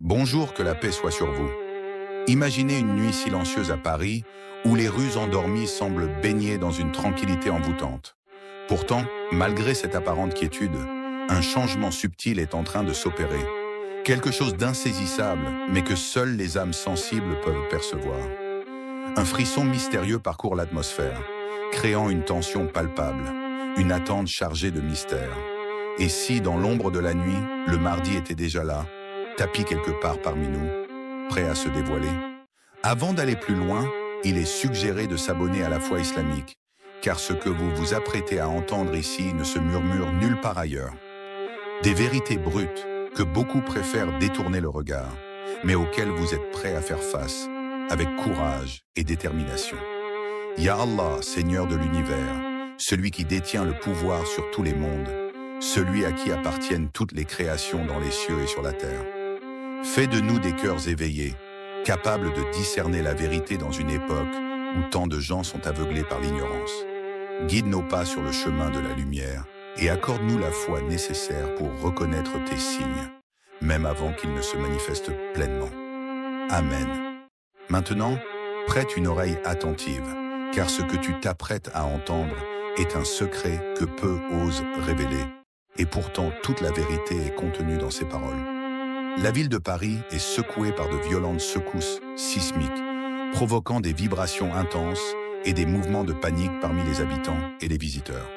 Bonjour, que la paix soit sur vous. Imaginez une nuit silencieuse à Paris où les rues endormies semblent baigner dans une tranquillité envoûtante. Pourtant, malgré cette apparente quiétude, un changement subtil est en train de s'opérer. Quelque chose d'insaisissable, mais que seules les âmes sensibles peuvent percevoir. Un frisson mystérieux parcourt l'atmosphère, créant une tension palpable, une attente chargée de mystère. Et si, dans l'ombre de la nuit, le mardi était déjà là, tapis quelque part parmi nous, prêt à se dévoiler? Avant d'aller plus loin, il est suggéré de s'abonner à la foi islamique, car ce que vous vous apprêtez à entendre ici ne se murmure nulle part ailleurs. Des vérités brutes que beaucoup préfèrent détourner le regard, mais auxquelles vous êtes prêts à faire face, avec courage et détermination. Ya Allah, Seigneur de l'univers, celui qui détient le pouvoir sur tous les mondes, celui à qui appartiennent toutes les créations dans les cieux et sur la terre. Fais de nous des cœurs éveillés, capables de discerner la vérité dans une époque où tant de gens sont aveuglés par l'ignorance. Guide nos pas sur le chemin de la lumière et accorde-nous la foi nécessaire pour reconnaître tes signes, même avant qu'ils ne se manifestent pleinement. Amen. Maintenant, prête une oreille attentive, car ce que tu t'apprêtes à entendre est un secret que peu osent révéler. Et pourtant, toute la vérité est contenue dans ces paroles. La ville de Paris est secouée par de violentes secousses sismiques, provoquant des vibrations intenses et des mouvements de panique parmi les habitants et les visiteurs.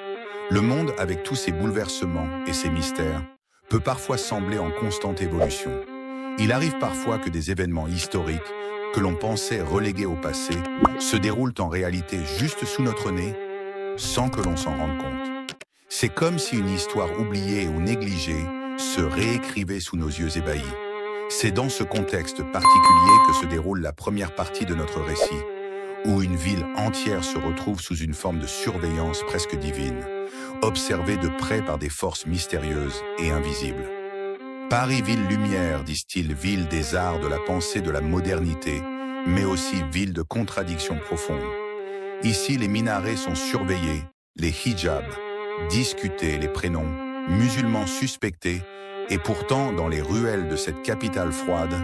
Le monde, avec tous ses bouleversements et ses mystères, peut parfois sembler en constante évolution. Il arrive parfois que des événements historiques, que l'on pensait relégués au passé, se déroulent en réalité juste sous notre nez, sans que l'on s'en rende compte. C'est comme si une histoire oubliée ou négligée se réécrivait sous nos yeux ébahis. C'est dans ce contexte particulier que se déroule la première partie de notre récit, où une ville entière se retrouve sous une forme de surveillance presque divine, observée de près par des forces mystérieuses et invisibles. Paris, ville lumière, disent-ils, ville des arts, de la pensée, de la modernité, mais aussi ville de contradictions profondes. Ici, les minarets sont surveillés, les hijabs discutés, les prénoms, musulmans suspectés, et pourtant, dans les ruelles de cette capitale froide,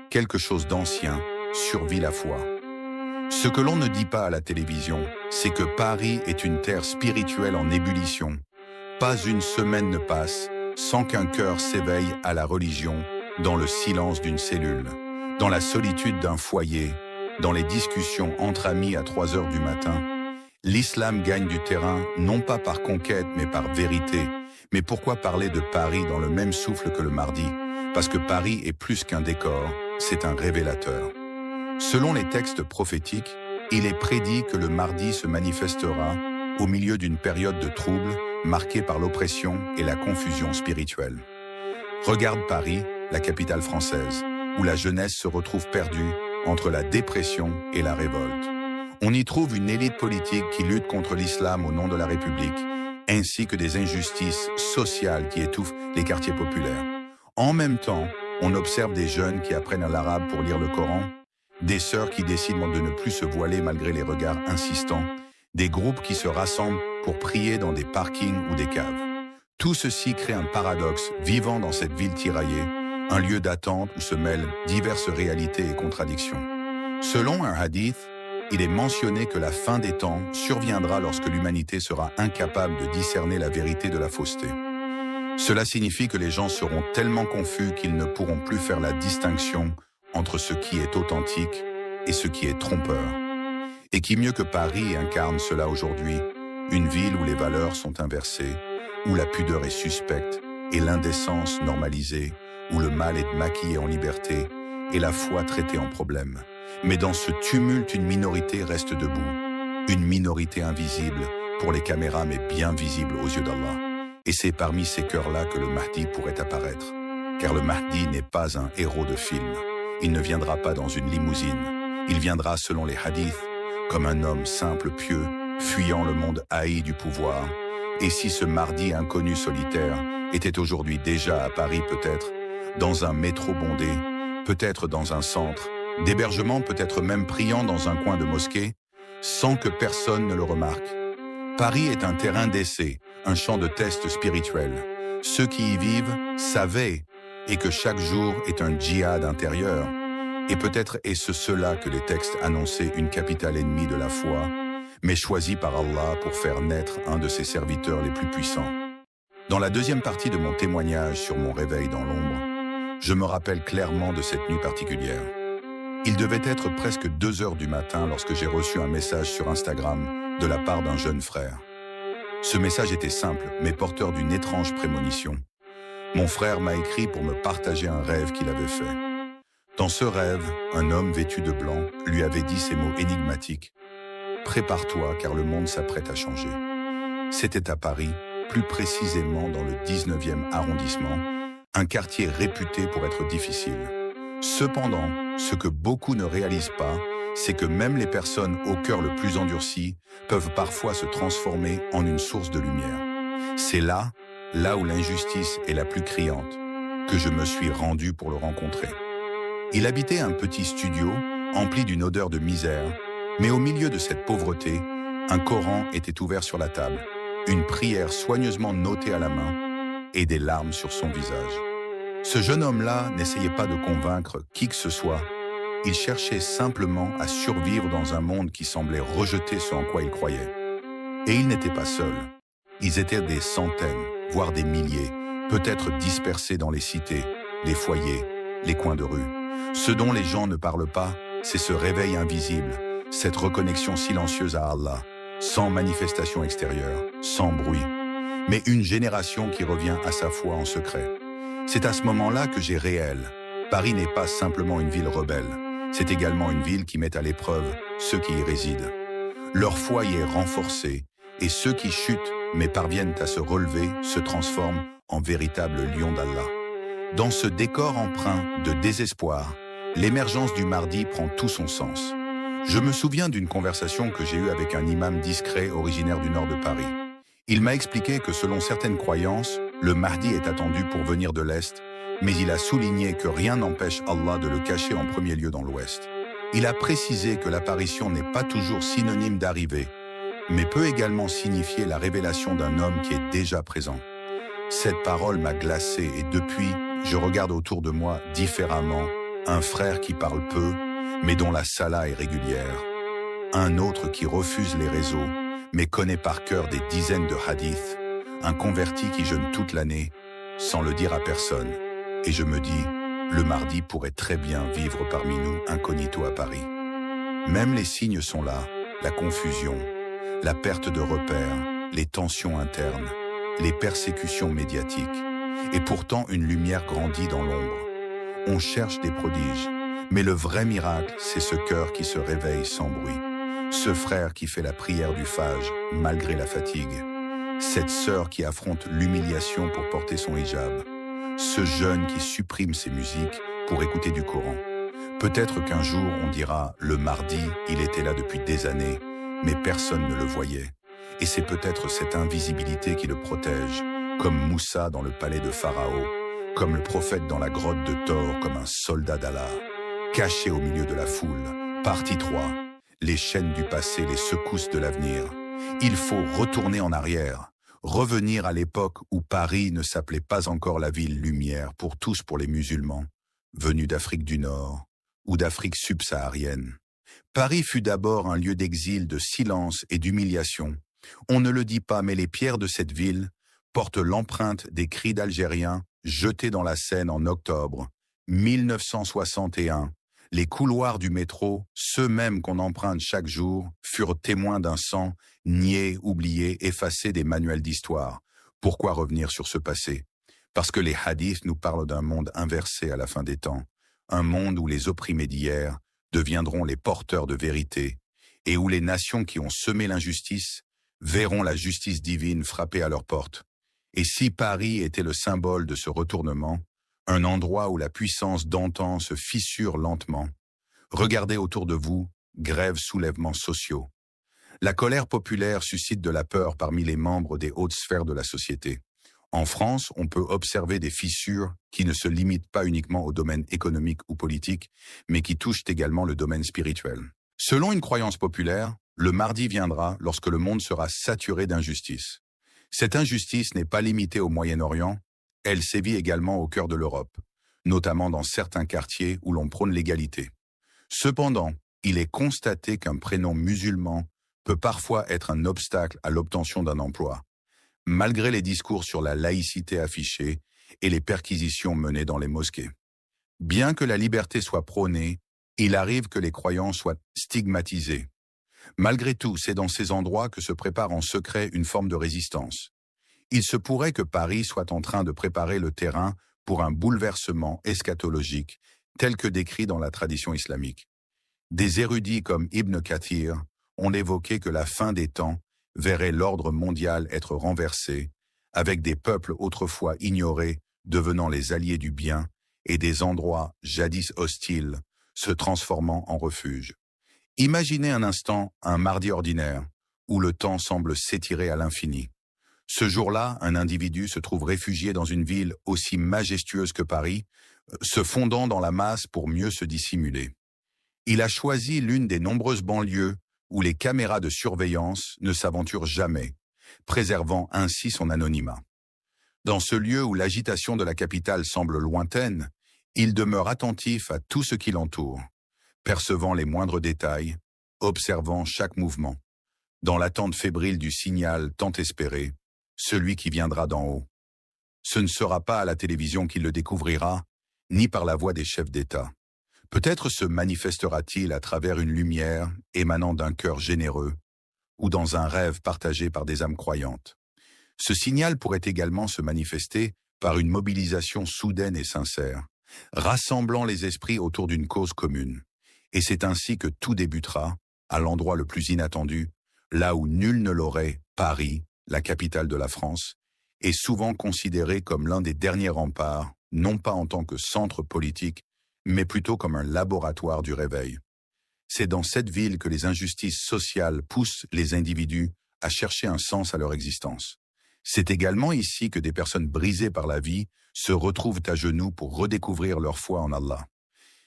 quelque chose d'ancien survit la foi. Ce que l'on ne dit pas à la télévision, c'est que Paris est une terre spirituelle en ébullition. Pas une semaine ne passe sans qu'un cœur s'éveille à la religion, dans le silence d'une cellule, dans la solitude d'un foyer, dans les discussions entre amis à 3 heures du matin. L'islam gagne du terrain, non pas par conquête, mais par vérité. Mais pourquoi parler de Paris dans le même souffle que le mardi? Parce que Paris est plus qu'un décor, c'est un révélateur. Selon les textes prophétiques, il est prédit que le mardi se manifestera au milieu d'une période de trouble marquée par l'oppression et la confusion spirituelle. Regarde Paris, la capitale française, où la jeunesse se retrouve perdue entre la dépression et la révolte. On y trouve une élite politique qui lutte contre l'islam au nom de la République, ainsi que des injustices sociales qui étouffent les quartiers populaires. En même temps, on observe des jeunes qui apprennent l'arabe pour lire le Coran, des sœurs qui décident de ne plus se voiler malgré les regards insistants, des groupes qui se rassemblent pour prier dans des parkings ou des caves. Tout ceci crée un paradoxe vivant dans cette ville tiraillée, un lieu d'attente où se mêlent diverses réalités et contradictions. Selon un hadith, il est mentionné que la fin des temps surviendra lorsque l'humanité sera incapable de discerner la vérité de la fausseté. Cela signifie que les gens seront tellement confus qu'ils ne pourront plus faire la distinction entre ce qui est authentique et ce qui est trompeur. Et qui mieux que Paris incarne cela aujourd'hui, une ville où les valeurs sont inversées, où la pudeur est suspecte et l'indécence normalisée, où le mal est maquillé en liberté et la foi traitée en problème. Mais dans ce tumulte, une minorité reste debout, une minorité invisible pour les caméras mais bien visible aux yeux d'Allah. Et c'est parmi ces cœurs-là que le Mahdi pourrait apparaître, car le Mahdi n'est pas un héros de film. Il ne viendra pas dans une limousine, il viendra selon les hadiths, comme un homme simple, pieux, fuyant le monde haï du pouvoir. Et si ce mardi inconnu solitaire était aujourd'hui déjà à Paris peut-être, dans un métro bondé, peut-être dans un centre, d'hébergement peut-être même priant dans un coin de mosquée, sans que personne ne le remarque. Paris est un terrain d'essai, un champ de test spirituel. Ceux qui y vivent savaient et que chaque jour est un djihad intérieur. Et peut-être est-ce cela que les textes annonçaient une capitale ennemie de la foi, mais choisie par Allah pour faire naître un de ses serviteurs les plus puissants. Dans la deuxième partie de mon témoignage sur mon réveil dans l'ombre, je me rappelle clairement de cette nuit particulière. Il devait être presque 2 heures du matin lorsque j'ai reçu un message sur Instagram de la part d'un jeune frère. Ce message était simple, mais porteur d'une étrange prémonition. Mon frère m'a écrit pour me partager un rêve qu'il avait fait. Dans ce rêve, un homme vêtu de blanc lui avait dit ces mots énigmatiques. « Prépare-toi car le monde s'apprête à changer ». C'était à Paris, plus précisément dans le 19e arrondissement, un quartier réputé pour être difficile. Cependant, ce que beaucoup ne réalisent pas, c'est que même les personnes au cœur le plus endurci peuvent parfois se transformer en une source de lumière. C'est là où l'injustice est la plus criante, que je me suis rendu pour le rencontrer. Il habitait un petit studio empli d'une odeur de misère, mais au milieu de cette pauvreté, un Coran était ouvert sur la table, une prière soigneusement notée à la main et des larmes sur son visage. Ce jeune homme-là n'essayait pas de convaincre qui que ce soit. Il cherchait simplement à survivre dans un monde qui semblait rejeter ce en quoi il croyait. Et il n'était pas seul. Ils étaient des centaines, voire des milliers, peut-être dispersés dans les cités, les foyers, les coins de rue. Ce dont les gens ne parlent pas, c'est ce réveil invisible, cette reconnexion silencieuse à Allah, sans manifestation extérieure, sans bruit, mais une génération qui revient à sa foi en secret. C'est à ce moment-là que j'ai réel. Paris n'est pas simplement une ville rebelle, c'est également une ville qui met à l'épreuve ceux qui y résident. Leur foi y est renforcée, et ceux qui chutent mais parviennent à se relever se transforment en véritables lions d'Allah. Dans ce décor empreint de désespoir, l'émergence du Mahdi prend tout son sens. Je me souviens d'une conversation que j'ai eue avec un imam discret originaire du nord de Paris. Il m'a expliqué que selon certaines croyances, le Mahdi est attendu pour venir de l'Est, mais il a souligné que rien n'empêche Allah de le cacher en premier lieu dans l'Ouest. Il a précisé que l'apparition n'est pas toujours synonyme d'arrivée, mais peut également signifier la révélation d'un homme qui est déjà présent. Cette parole m'a glacé et depuis, je regarde autour de moi différemment un frère qui parle peu, mais dont la sala est régulière. Un autre qui refuse les réseaux, mais connaît par cœur des dizaines de hadiths. Un converti qui jeûne toute l'année, sans le dire à personne. Et je me dis, le Mahdi pourrait très bien vivre parmi nous incognito à Paris. Même les signes sont là, la confusion, la perte de repères, les tensions internes, les persécutions médiatiques. Et pourtant, une lumière grandit dans l'ombre. On cherche des prodiges, mais le vrai miracle, c'est ce cœur qui se réveille sans bruit. Ce frère qui fait la prière du Fajr, malgré la fatigue. Cette sœur qui affronte l'humiliation pour porter son hijab. Ce jeune qui supprime ses musiques pour écouter du Coran. Peut-être qu'un jour, on dira, le Mahdi, il était là depuis des années, mais personne ne le voyait. Et c'est peut-être cette invisibilité qui le protège, comme Moussa dans le palais de Pharaon, comme le prophète dans la grotte de Thor, comme un soldat d'Allah, caché au milieu de la foule. Partie 3. Les chaînes du passé, les secousses de l'avenir. Il faut retourner en arrière, revenir à l'époque où Paris ne s'appelait pas encore la ville lumière pour tous pour les musulmans, venus d'Afrique du Nord ou d'Afrique subsaharienne. Paris fut d'abord un lieu d'exil, de silence et d'humiliation. On ne le dit pas, mais les pierres de cette ville portent l'empreinte des cris d'Algériens jetés dans la Seine en octobre 1961. Les couloirs du métro, ceux mêmes qu'on emprunte chaque jour, furent témoins d'un sang nié, oublié, effacé des manuels d'histoire. Pourquoi revenir sur ce passé? Parce que les hadiths nous parlent d'un monde inversé à la fin des temps, un monde où les opprimés d'hier deviendront les porteurs de vérité et où les nations qui ont semé l'injustice verront la justice divine frapper à leurs portes. Et si Paris était le symbole de ce retournement, un endroit où la puissance d'antan se fissure lentement, regardez autour de vous, grèves, soulèvements sociaux. La colère populaire suscite de la peur parmi les membres des hautes sphères de la société. En France, on peut observer des fissures qui ne se limitent pas uniquement au domaine économique ou politique, mais qui touchent également le domaine spirituel. Selon une croyance populaire, le Mahdi viendra lorsque le monde sera saturé d'injustice. Cette injustice n'est pas limitée au Moyen-Orient, elle sévit également au cœur de l'Europe. notamment dans certains quartiers où l'on prône l'égalité. Cependant, il est constaté qu'un prénom musulman peut parfois être un obstacle à l'obtention d'un emploi, malgré les discours sur la laïcité affichés et les perquisitions menées dans les mosquées. Bien que la liberté soit prônée, il arrive que les croyants soient stigmatisés. Malgré tout, c'est dans ces endroits que se prépare en secret une forme de résistance. Il se pourrait que Paris soit en train de préparer le terrain pour un bouleversement eschatologique tel que décrit dans la tradition islamique. Des érudits comme Ibn Kathir ont évoqué que la fin des temps verrait l'ordre mondial être renversé, avec des peuples autrefois ignorés devenant les alliés du bien et des endroits jadis hostiles se transformant en refuge. Imaginez un instant un mardi ordinaire, où le temps semble s'étirer à l'infini. Ce jour-là, un individu se trouve réfugié dans une ville aussi majestueuse que Paris, se fondant dans la masse pour mieux se dissimuler. Il a choisi l'une des nombreuses banlieues où les caméras de surveillance ne s'aventurent jamais, préservant ainsi son anonymat. Dans ce lieu où l'agitation de la capitale semble lointaine, il demeure attentif à tout ce qui l'entoure, percevant les moindres détails, observant chaque mouvement, dans l'attente fébrile du signal tant espéré, celui qui viendra d'en haut. Ce ne sera pas à la télévision qu'il le découvrira, ni par la voix des chefs d'État. Peut-être se manifestera-t-il à travers une lumière émanant d'un cœur généreux, ou dans un rêve partagé par des âmes croyantes. Ce signal pourrait également se manifester par une mobilisation soudaine et sincère, rassemblant les esprits autour d'une cause commune. Et c'est ainsi que tout débutera, à l'endroit le plus inattendu, là où nul ne l'aurait, Paris, la capitale de la France, est souvent considéré comme l'un des derniers remparts, non pas en tant que centre politique, mais plutôt comme un laboratoire du réveil. C'est dans cette ville que les injustices sociales poussent les individus à chercher un sens à leur existence. C'est également ici que des personnes brisées par la vie se retrouvent à genoux pour redécouvrir leur foi en Allah.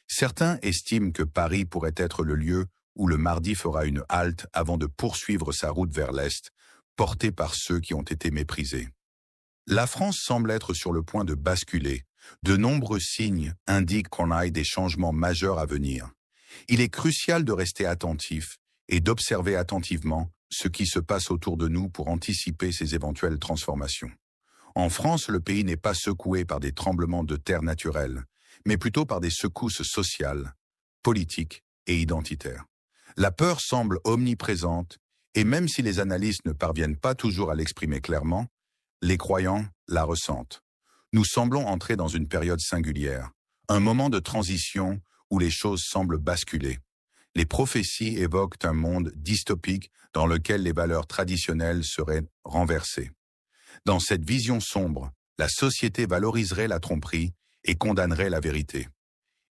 Certains estiment que Paris pourrait être le lieu où le mardi fera une halte avant de poursuivre sa route vers l'Est, porté par ceux qui ont été méprisés. La France semble être sur le point de basculer. De nombreux signes indiquent qu'on aille des changements majeurs à venir. Il est crucial de rester attentif et d'observer attentivement ce qui se passe autour de nous pour anticiper ces éventuelles transformations. En France, le pays n'est pas secoué par des tremblements de terre naturels, mais plutôt par des secousses sociales, politiques et identitaires. La peur semble omniprésente, et même si les analystes ne parviennent pas toujours à l'exprimer clairement, les croyants la ressentent. Nous semblons entrer dans une période singulière, un moment de transition où les choses semblent basculer. Les prophéties évoquent un monde dystopique dans lequel les valeurs traditionnelles seraient renversées. Dans cette vision sombre, la société valoriserait la tromperie et condamnerait la vérité.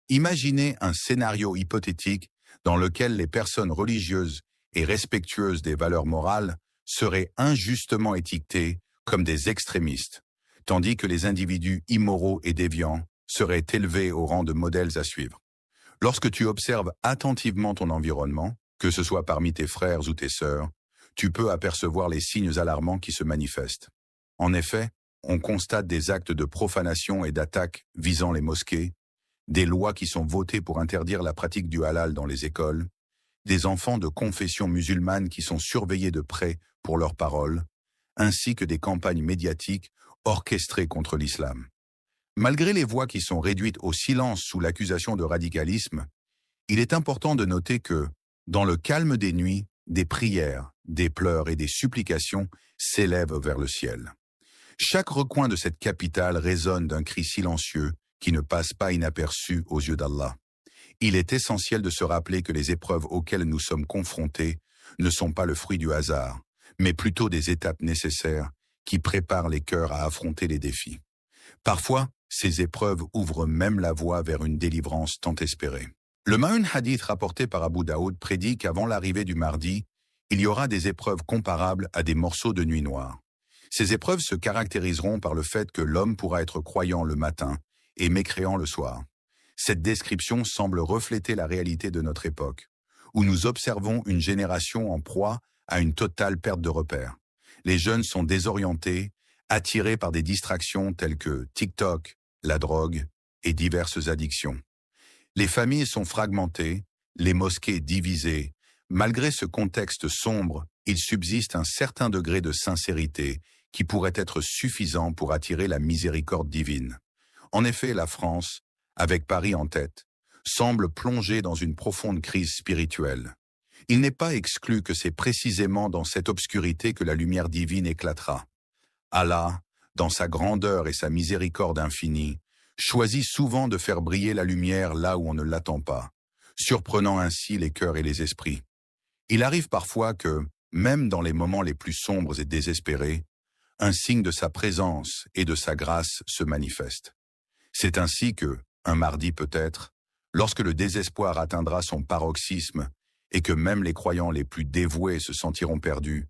Imaginez un scénario hypothétique dans lequel les personnes religieuses et respectueuses des valeurs morales seraient injustement étiquetées comme des extrémistes, tandis que les individus immoraux et déviants seraient élevés au rang de modèles à suivre. Lorsque tu observes attentivement ton environnement, que ce soit parmi tes frères ou tes sœurs, tu peux apercevoir les signes alarmants qui se manifestent. En effet, on constate des actes de profanation et d'attaque visant les mosquées, des lois qui sont votées pour interdire la pratique du halal dans les écoles, des enfants de confession musulmane qui sont surveillés de près pour leurs paroles, ainsi que des campagnes médiatiques orchestrées contre l'islam. Malgré les voix qui sont réduites au silence sous l'accusation de radicalisme, il est important de noter que, dans le calme des nuits, des prières, des pleurs et des supplications s'élèvent vers le ciel. Chaque recoin de cette capitale résonne d'un cri silencieux qui ne passe pas inaperçu aux yeux d'Allah. Il est essentiel de se rappeler que les épreuves auxquelles nous sommes confrontés ne sont pas le fruit du hasard, mais plutôt des étapes nécessaires qui préparent les cœurs à affronter les défis. Parfois, ces épreuves ouvrent même la voie vers une délivrance tant espérée. Le Ma'un Hadith rapporté par Abu Daoud prédit qu'avant l'arrivée du mardi, il y aura des épreuves comparables à des morceaux de nuit noire. Ces épreuves se caractériseront par le fait que l'homme pourra être croyant le matin et mécréant le soir. Cette description semble refléter la réalité de notre époque, où nous observons une génération en proie à une totale perte de repères. Les jeunes sont désorientés, attirés par des distractions telles que TikTok, la drogue, et diverses addictions. Les familles sont fragmentées, les mosquées divisées. Malgré ce contexte sombre, il subsiste un certain degré de sincérité qui pourrait être suffisant pour attirer la miséricorde divine. En effet, la France, avec Paris en tête, semble plongée dans une profonde crise spirituelle. Il n'est pas exclu que c'est précisément dans cette obscurité que la lumière divine éclatera. Allah, dans sa grandeur et sa miséricorde infinie, choisit souvent de faire briller la lumière là où on ne l'attend pas, surprenant ainsi les cœurs et les esprits. Il arrive parfois que, même dans les moments les plus sombres et désespérés, un signe de sa présence et de sa grâce se manifeste. C'est ainsi que, un mardi peut-être, lorsque le désespoir atteindra son paroxysme et que même les croyants les plus dévoués se sentiront perdus,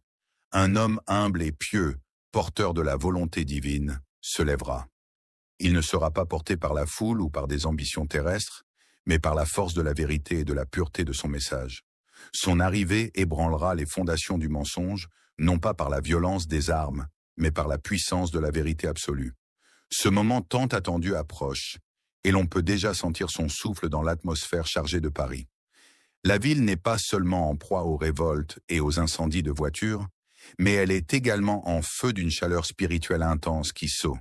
un homme humble et pieux, porteur de la volonté divine, se lèvera. Il ne sera pas porté par la foule ou par des ambitions terrestres, mais par la force de la vérité et de la pureté de son message. Son arrivée ébranlera les fondations du mensonge, non pas par la violence des armes, mais par la puissance de la vérité absolue. Ce moment tant attendu approche, et l'on peut déjà sentir son souffle dans l'atmosphère chargée de Paris. La ville n'est pas seulement en proie aux révoltes et aux incendies de voitures, mais elle est également en feu d'une chaleur spirituelle intense qui saut.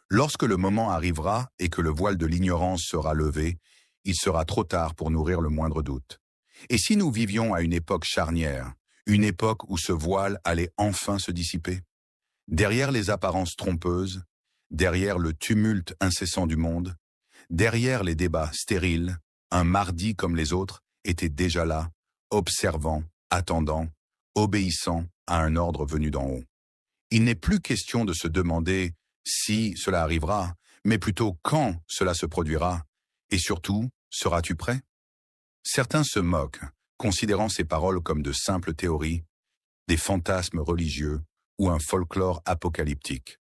Lorsque le moment arrivera et que le voile de l'ignorance sera levé, il sera trop tard pour nourrir le moindre doute. Et si nous vivions à une époque charnière, une époque où ce voile allait enfin se dissiper? Derrière les apparences trompeuses, derrière le tumulte incessant du monde, derrière les débats stériles, un mardi comme les autres était déjà là, observant, attendant, obéissant à un ordre venu d'en haut. Il n'est plus question de se demander si cela arrivera, mais plutôt quand cela se produira, et surtout, seras-tu prêt? Certains se moquent, considérant ces paroles comme de simples théories, des fantasmes religieux ou un folklore apocalyptique.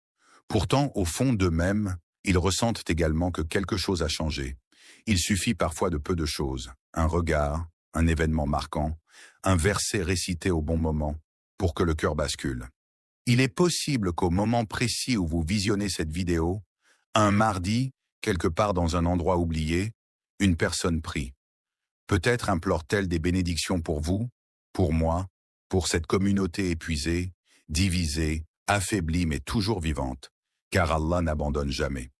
Pourtant, au fond d'eux-mêmes, ils ressentent également que quelque chose a changé. Il suffit parfois de peu de choses, un regard, un événement marquant, un verset récité au bon moment, pour que le cœur bascule. Il est possible qu'au moment précis où vous visionnez cette vidéo, un mardi, quelque part dans un endroit oublié, une personne prie. Peut-être implore-t-elle des bénédictions pour vous, pour moi, pour cette communauté épuisée, divisée, affaiblie mais toujours vivante, car Allah n'abandonne jamais.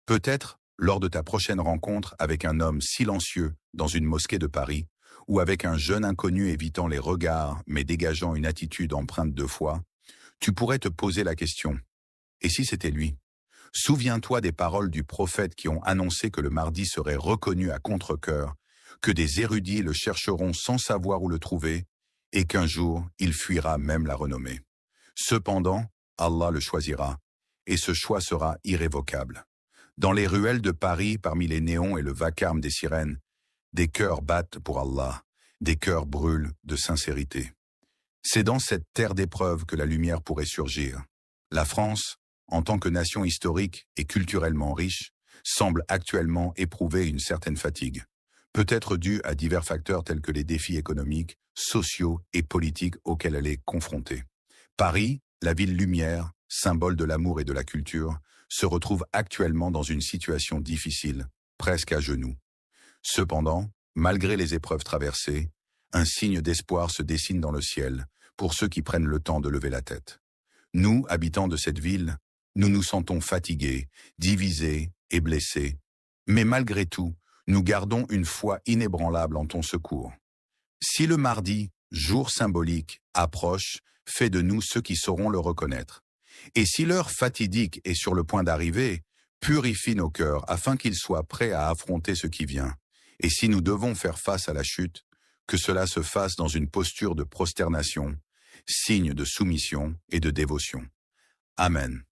Peut-être, lors de ta prochaine rencontre avec un homme silencieux dans une mosquée de Paris, ou avec un jeune inconnu évitant les regards mais dégageant une attitude empreinte de foi, tu pourrais te poser la question, et si c'était lui? Souviens-toi des paroles du prophète qui ont annoncé que le mardi serait reconnu à contre-cœur, que des érudits le chercheront sans savoir où le trouver, et qu'un jour il fuira même la renommée. Cependant, Allah le choisira, et ce choix sera irrévocable. Dans les ruelles de Paris, parmi les néons et le vacarme des sirènes, des cœurs battent pour Allah, des cœurs brûlent de sincérité. C'est dans cette terre d'épreuve que la lumière pourrait surgir. La France, en tant que nation historique et culturellement riche, semble actuellement éprouver une certaine fatigue, peut-être due à divers facteurs tels que les défis économiques, sociaux et politiques auxquels elle est confrontée. Paris, la ville lumière, symbole de l'amour et de la culture, se retrouve actuellement dans une situation difficile, presque à genoux. Cependant, malgré les épreuves traversées, un signe d'espoir se dessine dans le ciel pour ceux qui prennent le temps de lever la tête. Nous, habitants de cette ville, nous nous sentons fatigués, divisés et blessés. Mais malgré tout, nous gardons une foi inébranlable en ton secours. Si le mardi, jour symbolique, approche, fais de nous ceux qui sauront le reconnaître. Et si l'heure fatidique est sur le point d'arriver, purifie nos cœurs afin qu'ils soient prêts à affronter ce qui vient. Et si nous devons faire face à la chute, que cela se fasse dans une posture de prosternation, signe de soumission et de dévotion. Amen.